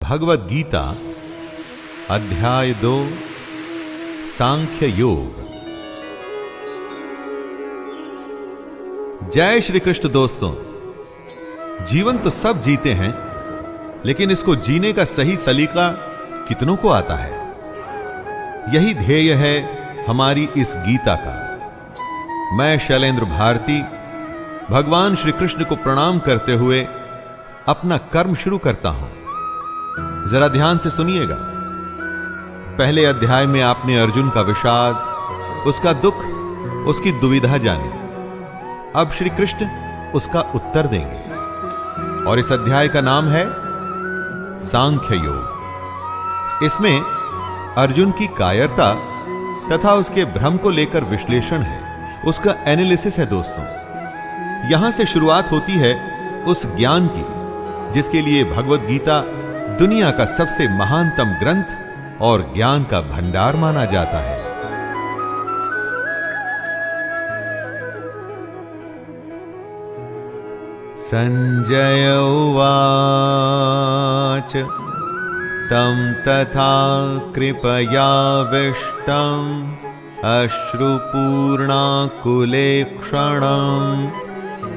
भगवद गीता अध्याय 2 सांख्य योग। जय श्री कृष्ण। दोस्तों, जीवन तो सब जीते हैं, लेकिन इसको जीने का सही सलीका कितनों को आता है? यही ध्येय है हमारी इस गीता का। मैं शैलेंद्र भारती भगवान श्री कृष्ण को प्रणाम करते हुए अपना कर्म शुरू करता हूं। जरा ध्यान से सुनिएगा। पहले अध्याय में आपने अर्जुन का विषाद, उसका दुख, उसकी दुविधा जानी। अब श्री कृष्ण उसका उत्तर देंगे और इस अध्याय का नाम है सांख्य योग। इसमें अर्जुन की कायरता तथा उसके भ्रम को लेकर विश्लेषण है, उसका एनालिसिस है। दोस्तों, यहां से शुरुआत होती है उस ज्ञान की जिसके लिए भगवद गीता दुनिया का सबसे महानतम ग्रंथ और ज्ञान का भंडार माना जाता है। संजय उवाच तं तथा कृपयाविष्टम् अश्रुपूर्णाकुलेक्षणम्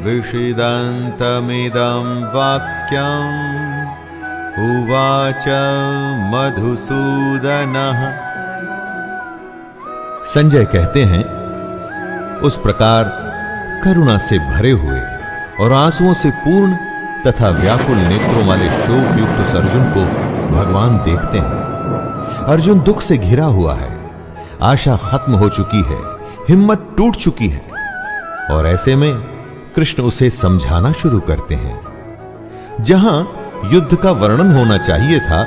विषिदन्तमिदं वाक्यम् उवाच मधुसूदनः। संजय कहते हैं, उस प्रकार करुणा से भरे हुए और आंसुओं से पूर्ण तथा व्याकुल नेत्रों वाले शोक युक्त अर्जुन को भगवान देखते हैं। अर्जुन दुख से घिरा हुआ है, आशा खत्म हो चुकी है, हिम्मत टूट चुकी है, और ऐसे में कृष्ण उसे समझाना शुरू करते हैं। जहां युद्ध का वर्णन होना चाहिए था,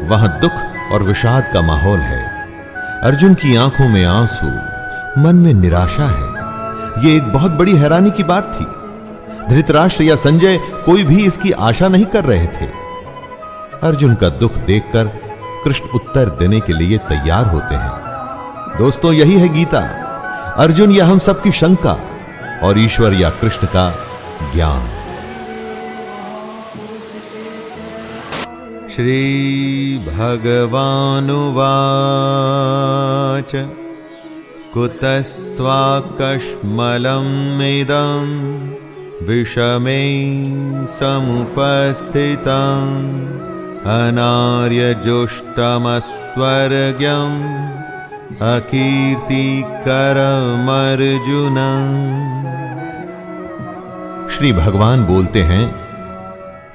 वहां दुख और विषाद का माहौल है। अर्जुन की आंखों में आंसू, मन में निराशा है। यह एक बहुत बड़ी हैरानी की बात थी। धृतराष्ट्र या संजय कोई भी इसकी आशा नहीं कर रहे थे। अर्जुन का दुख देखकर कृष्ण उत्तर देने के लिए तैयार होते हैं। दोस्तों, यही है गीता। अर्जुन या हम सबकी शंका और ईश्वर या कृष्ण का ज्ञान। श्री भगवानुवाच कुतस्त्वाकश्मलम् इदं विषमे समुपस्थितम् अनार्यजुष्टमस्वर्ग्यम् अकीर्तिकरमर्जुन। श्री भगवान बोलते हैं,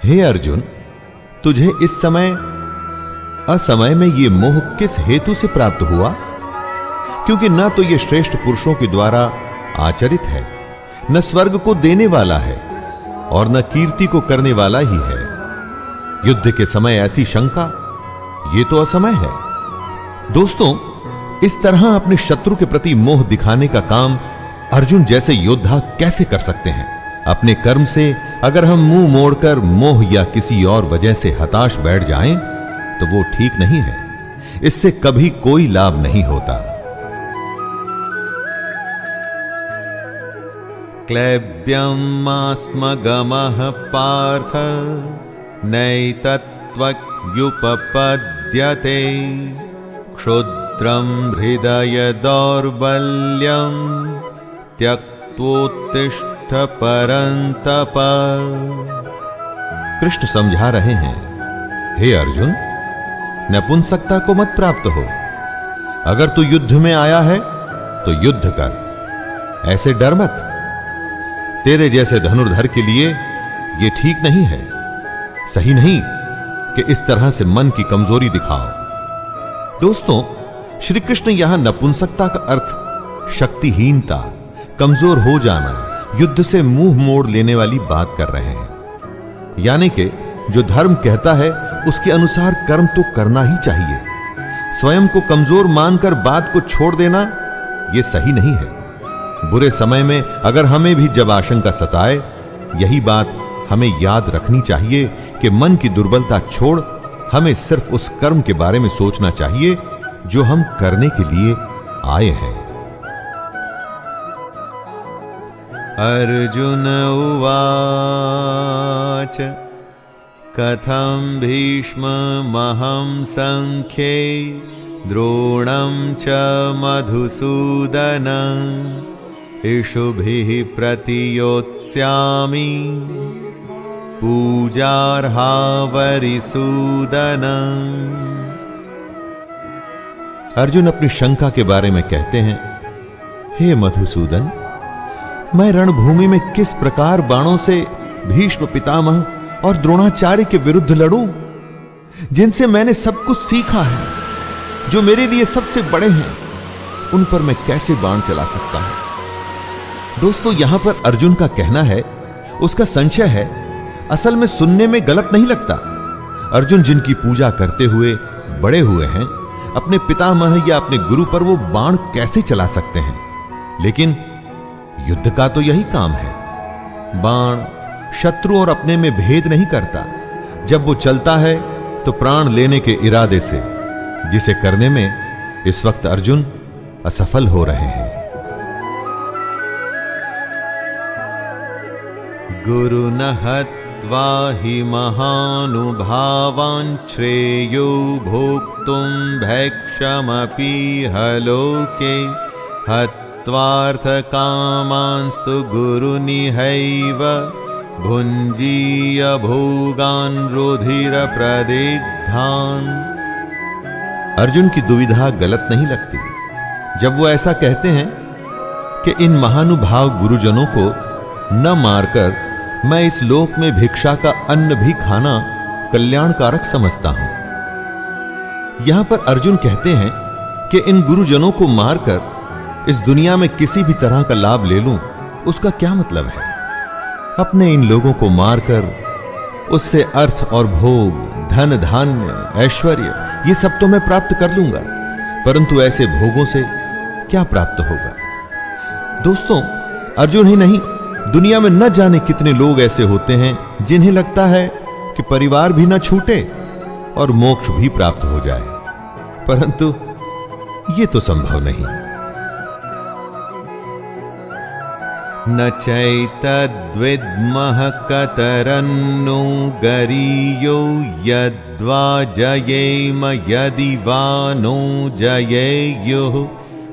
हे अर्जुन, तुझे इस समय असमय में यह मोह किस हेतु से प्राप्त हुआ? क्योंकि न तो यह श्रेष्ठ पुरुषों के द्वारा आचरित है, न स्वर्ग को देने वाला है, और न कीर्ति को करने वाला ही है। युद्ध के समय ऐसी शंका, यह तो असमय है। दोस्तों, इस तरह अपने शत्रु के प्रति मोह दिखाने का काम अर्जुन जैसे योद्धा कैसे कर सकते हैं? अपने कर्म से अगर हम मुंह मोड़कर मोह या किसी और वजह से हताश बैठ जाएं, तो वो ठीक नहीं है। इससे कभी कोई लाभ नहीं होता। क्लैब्यमास्मगमः पार्थ नैतत्त्वयुपपद्यते क्षुद्रं हृदय दौर्बल्यं त्यक्त्वोत्तिष्ठ परंतप। कृष्ण समझा रहे हैं, हे अर्जुन, नपुंसकता को मत प्राप्त हो। अगर तू युद्ध में आया है तो युद्ध कर, ऐसे डर मत। तेरे जैसे धनुर्धर के लिए यह ठीक नहीं है, सही नहीं कि इस तरह से मन की कमजोरी दिखाओ। दोस्तों, श्री कृष्ण यहां नपुंसकता का अर्थ शक्तिहीनता, कमजोर हो जाना, युद्ध से मुंह मोड़ लेने वाली बात कर रहे हैं। यानी कि जो धर्म कहता है उसके अनुसार कर्म तो करना ही चाहिए। स्वयं को कमजोर मानकर बात को छोड़ देना यह सही नहीं है। बुरे समय में अगर हमें भी जब आशंका सताए, यही बात हमें याद रखनी चाहिए कि मन की दुर्बलता छोड़ हमें सिर्फ उस कर्म के बारे में सोचना चाहिए जो हम करने के लिए आए हैं। अर्जुन उवाच कथं भीष्ममहं संख्ये द्रोणं च मधुसूदन इषुभिः प्रतियोत्स्यामि पूजार्हावरिसूदन। अर्जुन अपनी शंका के बारे में कहते हैं, हे मधुसूदन, मैं रणभूमि में किस प्रकार बाणों से भीष्म पितामह और द्रोणाचार्य के विरुद्ध लड़ूं, जिनसे मैंने सब कुछ सीखा है, जो मेरे लिए सबसे बड़े हैं, उन पर मैं कैसे बाण चला सकता हूं। दोस्तों, यहां पर अर्जुन का कहना है, उसका संशय है, असल में सुनने में गलत नहीं लगता। अर्जुन जिनकी पूजा करते हुए बड़े हुए हैं, अपने पितामह या अपने गुरु पर वो बाण कैसे चला सकते हैं। लेकिन युद्ध का तो यही काम है। बाण शत्रु और अपने में भेद नहीं करता। जब वो चलता है तो प्राण लेने के इरादे से, जिसे करने में इस वक्त अर्जुन असफल हो रहे हैं। गुरु न हत्वा हि महानुभावान् श्रेयो भोक्तुं भैक्षमपि हलोके हत्वार्थकामांस्तु गुरुनिहैव भुञ्जीय भोगान् रुधिरप्रदिग्धान्। अर्जुन की दुविधा गलत नहीं लगती जब वो ऐसा कहते हैं कि इन महानुभाव गुरुजनों को न मारकर मैं इस लोक में भिक्षा का अन्न भी खाना कल्याणकारक समझता हूं। यहां पर अर्जुन कहते हैं कि इन गुरुजनों को मारकर इस दुनिया में किसी भी तरह का लाभ ले लूं, उसका क्या मतलब है। अपने इन लोगों को मारकर उससे अर्थ और भोग, धन धान्य, ऐश्वर्य, ये सब तो मैं प्राप्त कर लूंगा, परंतु ऐसे भोगों से क्या प्राप्त होगा। दोस्तों, अर्जुन ही नहीं, दुनिया में न जाने कितने लोग ऐसे होते हैं जिन्हें लगता है कि परिवार भी न छूटे और मोक्ष भी प्राप्त हो जाए, परंतु ये तो संभव नहीं। न चैतद्विद्मः कतरन्नो गरीयो यद्वा जयेम यदि वा नो जयेयुः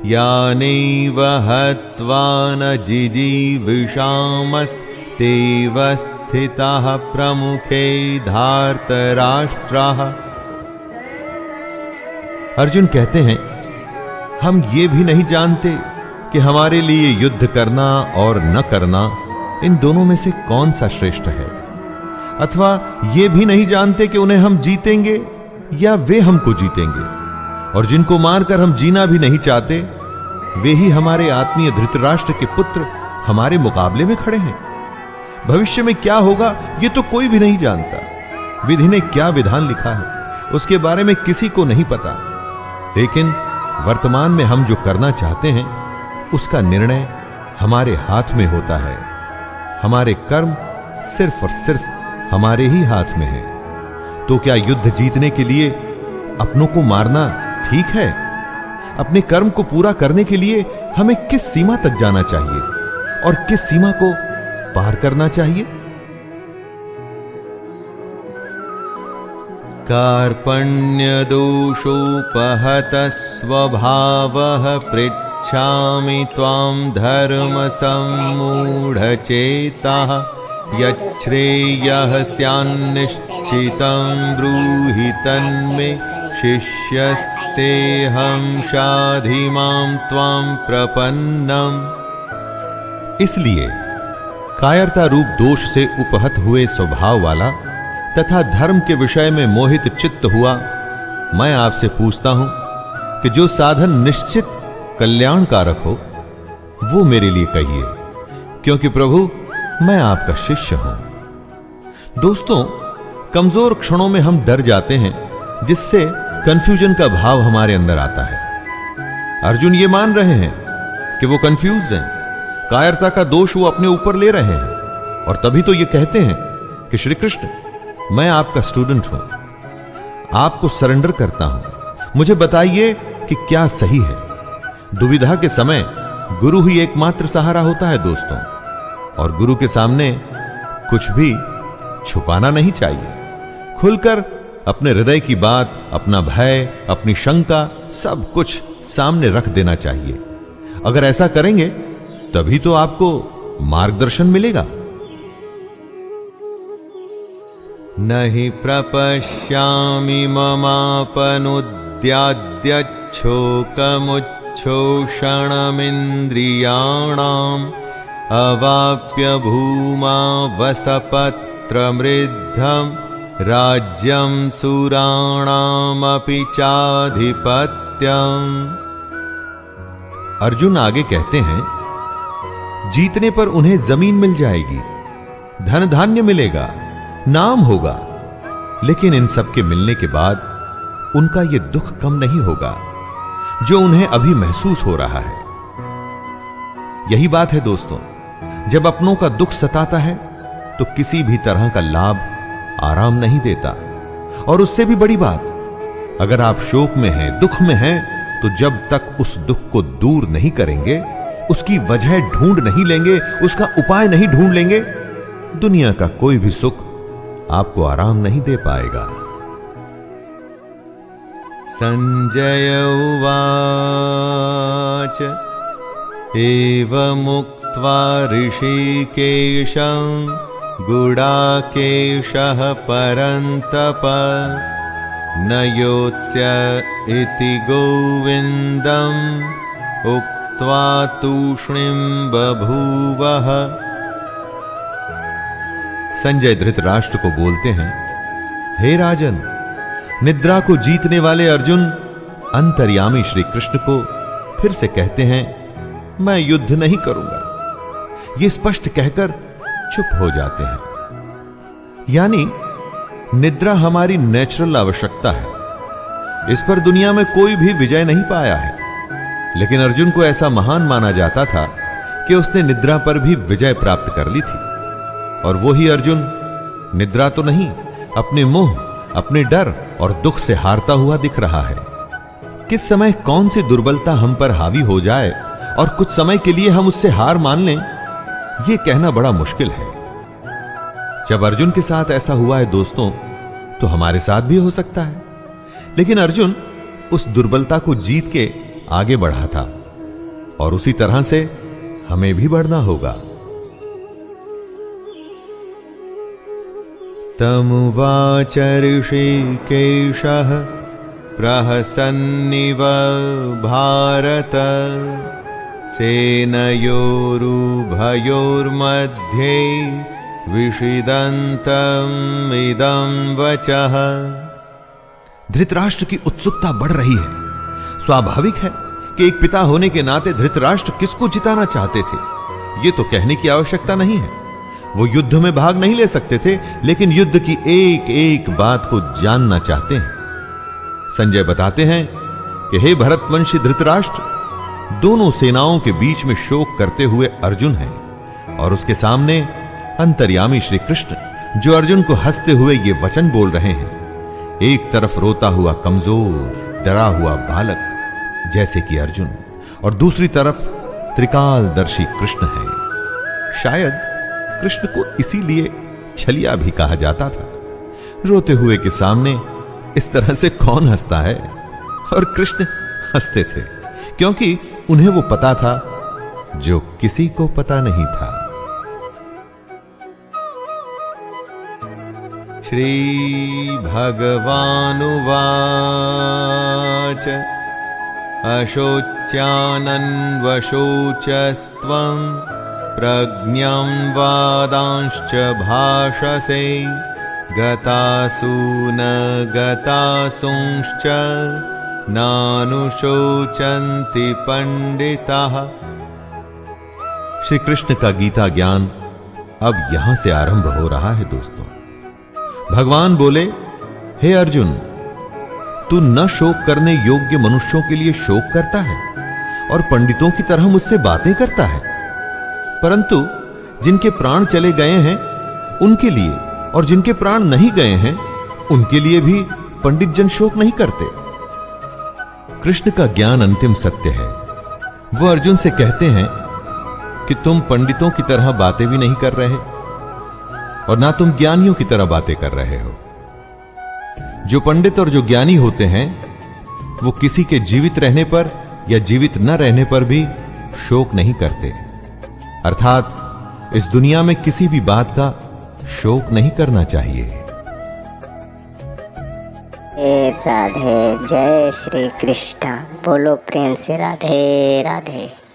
यानेव हत्वा न जिजीविषामस्तेव स्थिताः प्रमुखे धार्तराष्ट्राः। अर्जुन कहते हैं, हम ये भी नहीं जानते कि हमारे लिए युद्ध करना और न करना, इन दोनों में से कौन सा श्रेष्ठ है, अथवा ये भी नहीं जानते कि उन्हें हम जीतेंगे या वे हमको जीतेंगे। और जिनको मारकर हम जीना भी नहीं चाहते, वे ही हमारे आत्मीय धृतराष्ट्र के पुत्र हमारे मुकाबले में खड़े हैं। भविष्य में क्या होगा ये तो कोई भी नहीं जानता। विधि ने क्या विधान लिखा है उसके बारे में किसी को नहीं पता, लेकिन वर्तमान में हम जो करना चाहते हैं उसका निर्णय हमारे हाथ में होता है। हमारे कर्म सिर्फ और सिर्फ हमारे ही हाथ में है। तो क्या युद्ध जीतने के लिए अपनों को मारना ठीक है? अपने कर्म को पूरा करने के लिए हमें किस सीमा तक जाना चाहिए और किस सीमा को पार करना चाहिए? कार्पण्य दोषोपहत स्वभावः पृच्छामि त्वां धर्म सम्मूढचेताः यच्छ्रेयः स्यान्निश्चितं ब्रूहि तन्मे शिष्यस्तेऽहं शाधि मां त्वां प्रपन्नम्। इसलिए कायरता रूप दोष से उपहत हुए स्वभाव वाला तथा धर्म के विषय में मोहित चित्त हुआ मैं आपसे पूछता हूं कि जो साधन निश्चित कल्याणकारक हो वो मेरे लिए कहिए, क्योंकि प्रभु मैं आपका शिष्य हूं। दोस्तों, कमजोर क्षणों में हम डर जाते हैं, जिससे कंफ्यूजन का भाव हमारे अंदर आता है। अर्जुन ये मान रहे हैं कि वो कंफ्यूज्ड हैं, कायरता का दोष वो अपने ऊपर ले रहे हैं, और तभी तो ये कहते हैं कि श्री कृष्ण मैं आपका स्टूडेंट हूं, आपको सरेंडर करता हूं, मुझे बताइए कि क्या सही है। दुविधा के समय गुरु ही एकमात्र सहारा होता है दोस्तों, और गुरु के सामने कुछ भी छुपाना नहीं चाहिए। खुलकर अपने हृदय की बात, अपना भय, अपनी शंका, सब कुछ सामने रख देना चाहिए। अगर ऐसा करेंगे तभी तो आपको मार्गदर्शन मिलेगा। नहि प्रपश्यामि ममापनुद्याद्यच्छोकमुच्छोषणमिन्द्रियाणाम् अवाप्य भूमा वसपत्रमृद्धम् राज्यं सुराणामपि चाधिपत्यम्। अर्जुन आगे कहते हैं, जीतने पर उन्हें जमीन मिल जाएगी, धन धान्य मिलेगा, नाम होगा, लेकिन इन सब के मिलने के बाद उनका यह दुख कम नहीं होगा जो उन्हें अभी महसूस हो रहा है। यही बात है दोस्तों, जब अपनों का दुख सताता है तो किसी भी तरह का लाभ आराम नहीं देता। और उससे भी बड़ी बात, अगर आप शोक में हैं, दुख में हैं, तो जब तक उस दुख को दूर नहीं करेंगे, उसकी वजह ढूंढ नहीं लेंगे, उसका उपाय नहीं ढूंढ लेंगे, दुनिया का कोई भी सुख आपको आराम नहीं दे पाएगा। संजय उवाच एवमुक्त्वा ऋषिकेशं गुडाकेशः परन्तप न योत्स्य इति गोविन्दम् उक्त्वा तूष्णीं बभूवः। संजय धृतराष्ट्र को बोलते हैं, हे राजन, निद्रा को जीतने वाले अर्जुन अंतर्यामी श्री कृष्ण को फिर से कहते हैं, मैं युद्ध नहीं करूंगा। ये स्पष्ट कहकर चुप हो जाते हैं। यानी निद्रा हमारी नेचुरल आवश्यकता है, इस पर दुनिया में कोई भी विजय नहीं पाया है। लेकिन अर्जुन को ऐसा महान माना जाता था कि उसने निद्रा पर भी विजय प्राप्त कर ली थी। और वो ही अर्जुन निद्रा तो नहीं, अपने मोह, अपने डर और दुख से हारता हुआ दिख रहा है। किस समय कौन सी दुर्बलता हम पर हावी हो जाए और कुछ समय के लिए हम उससे हार मान लें, यह कहना बड़ा मुश्किल है। जब अर्जुन के साथ ऐसा हुआ है दोस्तों, तो हमारे साथ भी हो सकता है। लेकिन अर्जुन उस दुर्बलता को जीत के आगे बढ़ा था और उसी तरह से हमें भी बढ़ना होगा। तमुवाच ऋषिकेशः प्रहसन्निव भारत सेनयोरुभयोर्मध्ये विषिदन्तम् इदं वचः। धृतराष्ट्र की उत्सुकता बढ़ रही है। स्वाभाविक है कि एक पिता होने के नाते धृतराष्ट्र किसको जिताना चाहते थे, यह तो कहने की आवश्यकता नहीं है। वो युद्ध में भाग नहीं ले सकते थे, लेकिन युद्ध की एक एक बात को जानना चाहते हैं। संजय बताते हैं कि हे भरतवंशी धृतराष्ट्र, दोनों सेनाओं के बीच में शोक करते हुए अर्जुन हैं और उसके सामने अंतर्यामी श्री कृष्ण, जो अर्जुन को हंसते हुए ये वचन बोल रहे हैं। एक तरफ रोता हुआ कमजोर डरा हुआ बालक जैसे कि अर्जुन, और दूसरी तरफ त्रिकालदर्शी कृष्ण है। शायद कृष्ण को इसीलिए छलिया भी कहा जाता था। रोते हुए के सामने इस तरह से कौन हंसता है? और कृष्ण हंसते थे क्योंकि उन्हें वो पता था जो किसी को पता नहीं था। श्री भगवानुवाच अशोच्यानन्वशोचस्त्वं प्रज्ञं वादांश्च भाषसे गतासु न गतासुंश्च नानुशोचन्ति पंडिताः। श्री कृष्ण का गीता ज्ञान अब यहां से आरंभ हो रहा है दोस्तों। भगवान बोले, हे अर्जुन, तू न शोक करने योग्य मनुष्यों के लिए शोक करता है और पंडितों की तरह मुझसे बातें करता है, परंतु जिनके प्राण चले गए हैं उनके लिए और जिनके प्राण नहीं गए हैं उनके लिए भी पंडित जन शोक नहीं करते। कृष्ण का ज्ञान अंतिम सत्य है। वो अर्जुन से कहते हैं कि तुम पंडितों की तरह बातें भी नहीं कर रहे और ना तुम ज्ञानियों की तरह बातें कर रहे हो। जो पंडित और जो ज्ञानी होते हैं वो किसी के जीवित रहने पर या जीवित न रहने पर भी शोक नहीं करते, अर्थात इस दुनिया में किसी भी बात का शोक नहीं करना चाहिए। राधे, जय श्री कृष्ण। बोलो प्रेम से राधे राधे।